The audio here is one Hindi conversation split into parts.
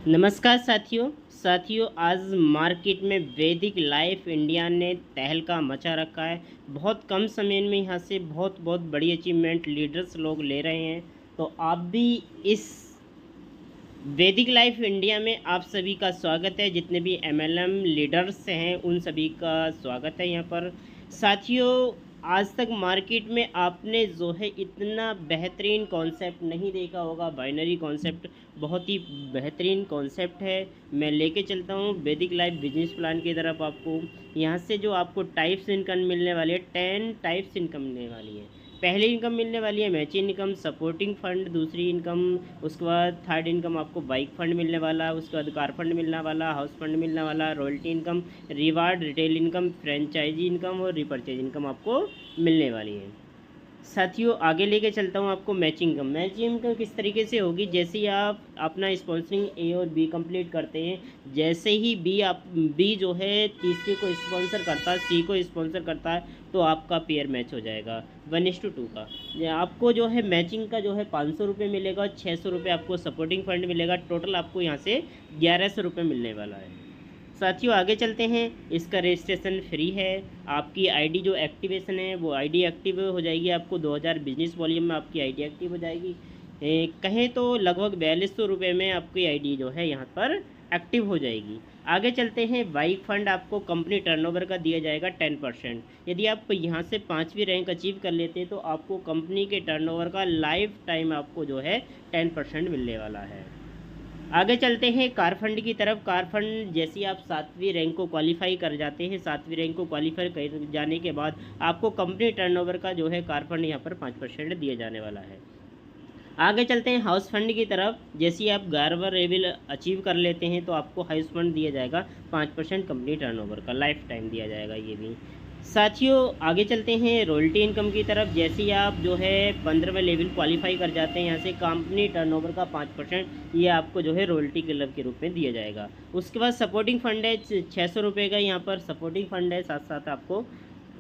नमस्कार साथियों आज मार्केट में वैदिक लाइफ इंडिया ने तहलका मचा रखा है। बहुत कम समय में यहाँ से बहुत बहुत बड़ी अचीवमेंट लीडर्स लोग ले रहे हैं। तो आप भी इस वैदिक लाइफ इंडिया में आप सभी का स्वागत है। जितने भी एमएलएम लीडर्स हैं उन सभी का स्वागत है यहाँ पर। साथियों आज तक मार्केट में आपने जो है इतना बेहतरीन कॉन्सेप्ट नहीं देखा होगा। बाइनरी कॉन्सेप्ट बहुत ही बेहतरीन कॉन्सेप्ट है। मैं लेके चलता हूँ वैदिक लाइफ बिजनेस प्लान की तरफ। आपको यहाँ से जो आपको टाइप्स इनकम मिलने वाली है, 10 टाइप्स इनकम मिलने वाली है। पहली इनकम मिलने वाली है मैच इनकम, सपोर्टिंग फंड दूसरी इनकम, उसके बाद थर्ड इनकम आपको बाइक फंड मिलने वाला, उसके बाद कार फंड मिलने वाला, हाउस फंड मिलने वाला, royalty income, reward, retail income, franchisee income और रिपर्चेज इनकम आपको मिलने वाली है। साथियों आगे लेके चलता हूँ आपको मैचिंग इनकम। मैचिंग इनकम किस तरीके से होगी, जैसे ही आप अपना स्पॉन्सरिंग ए और बी कंप्लीट करते हैं, जैसे ही बी जो है तीसरे को स्पॉन्सर करता है, सी को स्पॉन्सर करता है, तो आपका पेयर मैच हो जाएगा 1:2 का। आपको जो है मैचिंग का जो है 500 रुपये मिलेगा, 600 रुपये आपको सपोर्टिंग फंड मिलेगा। टोटल आपको यहाँ से 1100 रुपये मिलने वाला है। साथियों आगे चलते हैं। इसका रजिस्ट्रेशन फ्री है। आपकी आईडी जो एक्टिवेशन है वो आईडी एक्टिव हो जाएगी। आपको 2000 बिजनेस वॉल्यूम में आपकी आईडी एक्टिव हो जाएगी। कहें तो लगभग 4200 रुपये में आपकी आईडी जो है यहाँ पर एक्टिव हो जाएगी। आगे चलते हैं। बाइक फंड आपको कंपनी टर्नओवर का दिया जाएगा 10%। यदि आप यहाँ से 5वीं रैंक अचीव कर लेते हैं तो आपको कंपनी के टर्नओवर का लाइफ टाइम आपको जो है 10% मिलने वाला है। आगे चलते हैं कार फंड की तरफ। कार फंड जैसे आप 7वीं रैंक को क्वालिफाई कर जाते हैं, 7वीं रैंक को क्वालिफाई कर जाने के बाद आपको कंपनी टर्नओवर का जो है कार फंड यहाँ पर 5% दिया जाने वाला है। आगे चलते हैं हाउस फंड की तरफ। जैसे ही आप 11वां लेवल अचीव कर लेते हैं तो आपको हाउस फंड दिया जाएगा 5% कंपनी टर्नओवर का, लाइफ टाइम दिया जाएगा ये भी। साथियों आगे चलते हैं रॉयल्टी इनकम की तरफ। जैसे ही आप जो है 15वें लेवल क्वालिफाई कर जाते हैं, यहाँ से कंपनी टर्नओवर का 5% ये आपको जो है रॉयल्टी क्लब के रूप में दिया जाएगा। उसके बाद सपोर्टिंग फंड है 600 रुपये का, यहाँ पर सपोर्टिंग फंड है। साथ साथ आपको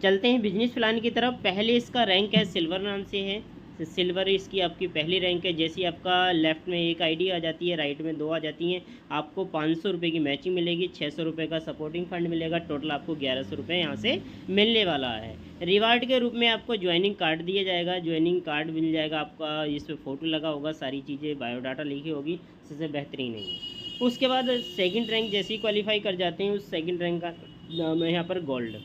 चलते हैं बिजनेस प्लान की तरफ। पहले इसका रैंक है सिल्वर नाम से है, सिल्वर इसकी आपकी पहली रैंक है। जैसे आपका लेफ्ट में एक आईडी आ जाती है, राइट में 2 आ जाती हैं, आपको 500 रुपये की मैचिंग मिलेगी, 600 रुपये का सपोर्टिंग फंड मिलेगा। टोटल आपको 1100 रुपये यहाँ से मिलने वाला है। रिवार्ड के रूप में आपको ज्वाइनिंग कार्ड दिया जाएगा। ज्वाइनिंग कार्ड मिल जाएगा आपका, इसमें फ़ोटो लगा होगा, सारी चीज़ें बायोडाटा लिखी होगी, सबसे बेहतरीन है। उसके बाद सेकंड रैंक जैसे ही क्वालिफाई कर जाते हैं, उस सेकंड रैंक का नाम है यहाँ पर गोल्ड।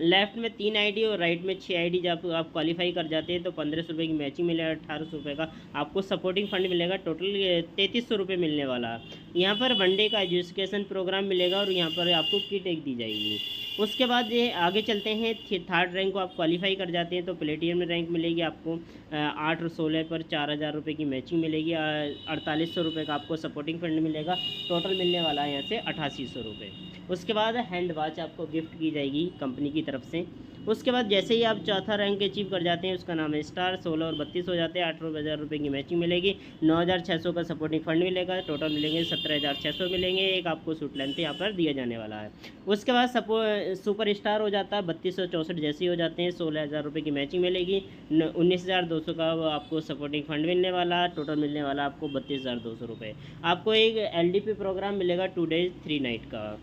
लेफ्ट में 3 आईडी और राइट में 6 आईडी जब आप क्वालिफाई कर जाते हैं तो 1500 रुपये की मैचिंग मिलेगा, 1800 रुपये का आपको सपोर्टिंग फंड मिलेगा। टोटल 3300 रुपये मिलने वाला। यहाँ पर वनडे का एजुकेशन प्रोग्राम मिलेगा और यहाँ पर आपको किट एक दी जाएगी। उसके बाद ये आगे चलते हैं। थर्ड रैंक को आप क्वालिफाई कर जाते हैं तो प्लेटियम रैंक मिलेगी आपको। 8 और 16 पर 4000 रुपये की मैचिंग मिलेगी। 4800 रुपये का आपको सपोर्टिंग फंड मिलेगा। टोटल मिलने वाला है यहाँ से 8800 रुपये। उसके बाद हैंड वॉच आपको गिफ्ट की जाएगी कंपनी की तरफ से। उसके बाद जैसे ही आप चौथा रैंक अचीव कर जाते हैं, उसका नाम है स्टार। 16 और 32 हो जाते हैं, 18,000 रुपये की मैचिंग मिलेगी, 9600 का सपोर्टिंग फंड मिलेगा। टोटल मिलेंगे 17,600 मिलेंगे। एक आपको सूट लेंथ यहाँ पर दिया जाने वाला है। उसके बाद सुपर स्टार हो जाता है, 3264 जैसे ही हो जाते हैं, 16,000 रुपये की मैचिंग मिलेगी, 19,200 का आपको सपोर्टिंग फंड मिलने वाला। टोटल मिलने वाला आपको 32,200 रुपये। आपको एक LDP प्रोग्राम मिलेगा 2 डेज 3 नाइट का।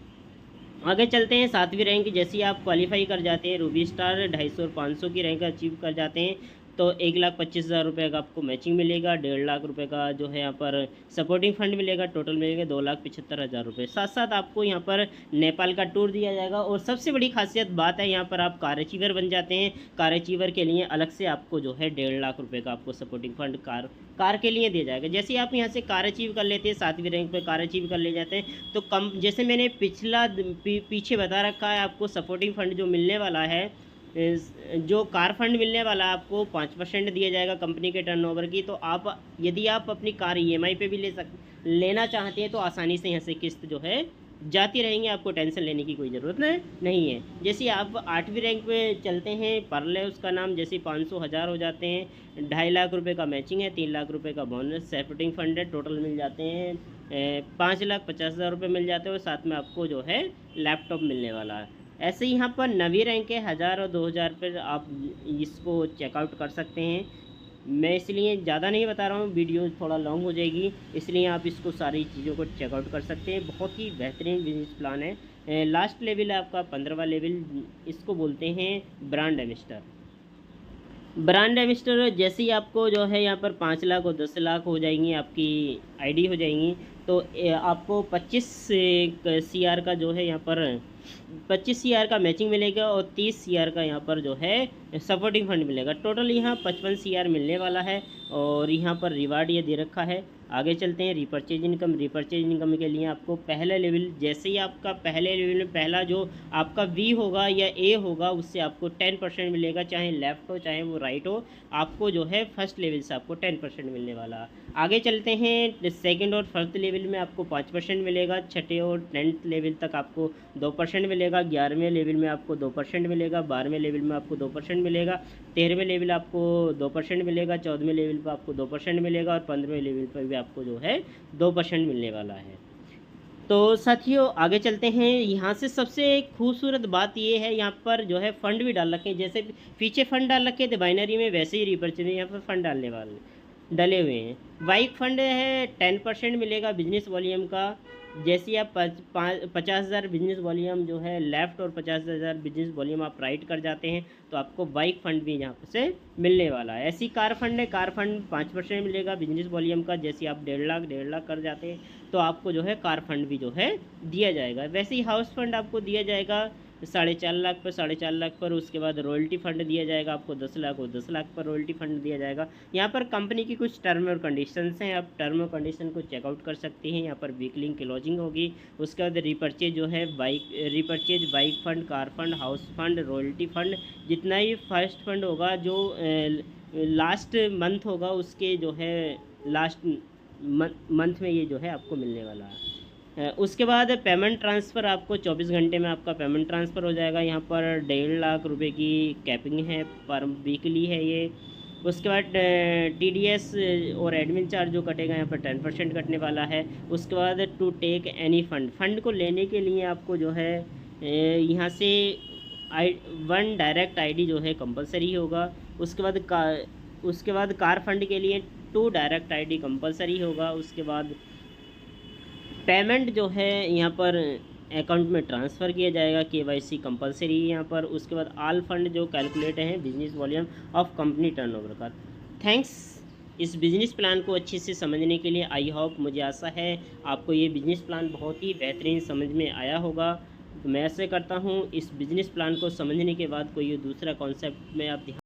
आगे चलते हैं 7वीं रैंक। जैसे ही आप क्वालिफाई कर जाते हैं, रूबी स्टार 250 और 500 की रैंक अचीव कर जाते हैं तो 1,25,000 रुपये का आपको मैचिंग मिलेगा। 1.5 लाख रुपये का जो है यहाँ पर सपोर्टिंग फंड मिलेगा। टोटल मिलेगा 2,75,000 रुपये। साथ साथ आपको यहाँ पर नेपाल का टूर दिया जाएगा। और सबसे बड़ी खासियत बात है, यहाँ पर आप कार अचीवर बन जाते हैं। कार अचीवर के लिए अलग से आपको जो है 1.5 लाख रुपये का आपको सपोर्टिंग फंड कार के लिए दिया जाएगा। जैसे आप यहाँ से कार अचीव कर लेते हैं, 7वीं रैंक पे कार अचीव कर ले जाते हैं तो कम, जैसे मैंने पीछे बता रखा है, आपको सपोर्टिंग फंड जो मिलने वाला है, जो कार फंड मिलने वाला है आपको 5% दिया जाएगा कंपनी के टर्नओवर की। तो आप यदि आप अपनी कार EMI पे भी लेना चाहते हैं तो आसानी से यहाँ से किस्त जो है जाती रहेंगी, आपको टेंशन लेने की कोई ज़रूरत नहीं है। जैसे आप 8वीं रैंक पे चलते हैं, परले उसका नाम, जैसे 500 हज़ार हो जाते हैं, 2.5 लाख रुपए का मैचिंग है, 3 लाख रुपए का बोनस सपोर्टिंग फंड है। टोटल मिल जाते हैं 5,50,000 रुपये मिल जाते हैं और साथ में आपको जो है लैपटॉप मिलने वाला है। ऐसे ही यहाँ पर 9वीं रैंक है, 1000 और 2000 पर आप इसको चेकआउट कर सकते हैं। मैं इसलिए ज़्यादा नहीं बता रहा हूँ, वीडियो थोड़ा लॉन्ग हो जाएगी, इसलिए आप इसको सारी चीज़ों को चेकआउट कर सकते हैं। बहुत ही बेहतरीन बिजनेस प्लान है। लास्ट लेवल है आपका 15वां लेवल, इसको बोलते हैं ब्रांड एम्बेसडर। ब्रांड एम्बेसडर जैसे ही आपको जो है यहाँ पर 5 लाख और 10 लाख हो जाएंगी, आपकी आईडी हो जाएंगी, तो आपको 25 सीआर का जो है यहाँ पर 25 सीआर का मैचिंग मिलेगा और 30 सीआर का यहाँ पर जो है सपोर्टिंग फंड मिलेगा। टोटल यहाँ 55 सीआर मिलने वाला है और यहाँ पर रिवार्ड ये दे रखा है। आगे चलते हैं रिपर्चेज इनकम। रिपर्चेज इनकम के लिए आपको पहला लेवल, जैसे ही आपका पहले लेवल में पहला जो आपका वी होगा या ए होगा, उससे आपको 10% मिलेगा, चाहे लेफ़्ट हो चाहे वो राइट हो, आपको जो है फर्स्ट लेवल से आपको 10% मिलने वाला। आगे चलते हैं सेकंड और फर्स्ट लेवल में आपको 5% मिलेगा, छठे और 10th लेवल तक आपको 2% मिलेगा, 11वें लेवल में आपको 2% मिलेगा, 12वें लेवल में आपको 2% मिलेगा, 13वें लेवल आपको 2% मिलेगा, 14वें लेवल पर आपको 2% मिलेगा और 15वें लेवल पर भी आपको जो है 2% मिलने वाला है। तो साथियों आगे चलते हैं। यहाँ से सबसे खूबसूरत बात ये है, यहाँ पर जो है फ़ंड भी डाल रखे हैं। जैसे पीछे फ़ंड डाल रखे थे बाइनरी में, वैसे ही रिपर्चेज में यहाँ पर फ़ंड डालने वाले डले हुए हैं। बाइक फ़ंड है 10% मिलेगा बिजनेस वॉल्यूम का। जैसे आप 50,000 बिजनेस वॉल्यूम जो है लेफ़्ट और 50,000 बिजनेस वॉल्यूम आप राइट कर जाते हैं, तो आपको बाइक फ़ंड भी यहाँ से मिलने वाला है। ऐसी कार फ़ंड है, कार फ़ंड 5% मिलेगा बिजनेस वॉल्यूम का। जैसे आप 1.5 लाख कर जाते हैं, तो आपको जो है कार फंड भी जो है दिया जाएगा। वैसे ही हाउस फंड आपको दिया जाएगा 4.5 लाख पर, 4.5 लाख पर। उसके बाद रॉयल्टी फ़ंड दिया जाएगा आपको 10 लाख और 10 लाख पर रॉयल्टी फ़ंड दिया जाएगा। यहाँ पर कंपनी की कुछ टर्म और कंडीशंस हैं, आप टर्म और कंडीशन को चेकआउट कर सकते हैं। यहाँ पर वीकली की लॉजिंग होगी। उसके बाद रिपर्चेज जो है repurchase bike fund, car fund, house fund, royalty fund, जितना ही फर्स्ट फंड होगा जो लास्ट मंथ होगा, उसके जो है लास्ट मंथ में ये जो है आपको मिलने वाला है। उसके बाद पेमेंट ट्रांसफ़र आपको 24 घंटे में आपका पेमेंट ट्रांसफ़र हो जाएगा। यहाँ पर 1.5 लाख रुपए की कैपिंग है, पर वीकली है ये। उसके बाद टीडीएस और एडमिन चार्ज जो कटेगा यहाँ पर 10% कटने वाला है। उसके बाद टू टेक एनी फ़ंड को लेने के लिए आपको जो है यहाँ से वन डायरेक्ट आईडी जो है कंपलसरी होगा। उसके बाद कार फंड के लिए 2 डायरेक्ट आईडी कंपलसरी होगा। उसके बाद पेमेंट जो है यहाँ पर अकाउंट में ट्रांसफ़र किया जाएगा, केवाईसी कंपलसरी है यहाँ पर। उसके बाद ऑल फंड जो कैलकुलेट हैं business volume of company turnover का। थैंक्स इस बिज़नेस प्लान को अच्छे से समझने के लिए। आई होप, मुझे आशा है आपको ये बिज़नेस प्लान बहुत ही बेहतरीन समझ में आया होगा। तो मैं ऐसे करता हूँ, इस बिज़नेस प्लान को समझने के बाद कोई दूसरा कॉन्सेप्ट में आप ध्यान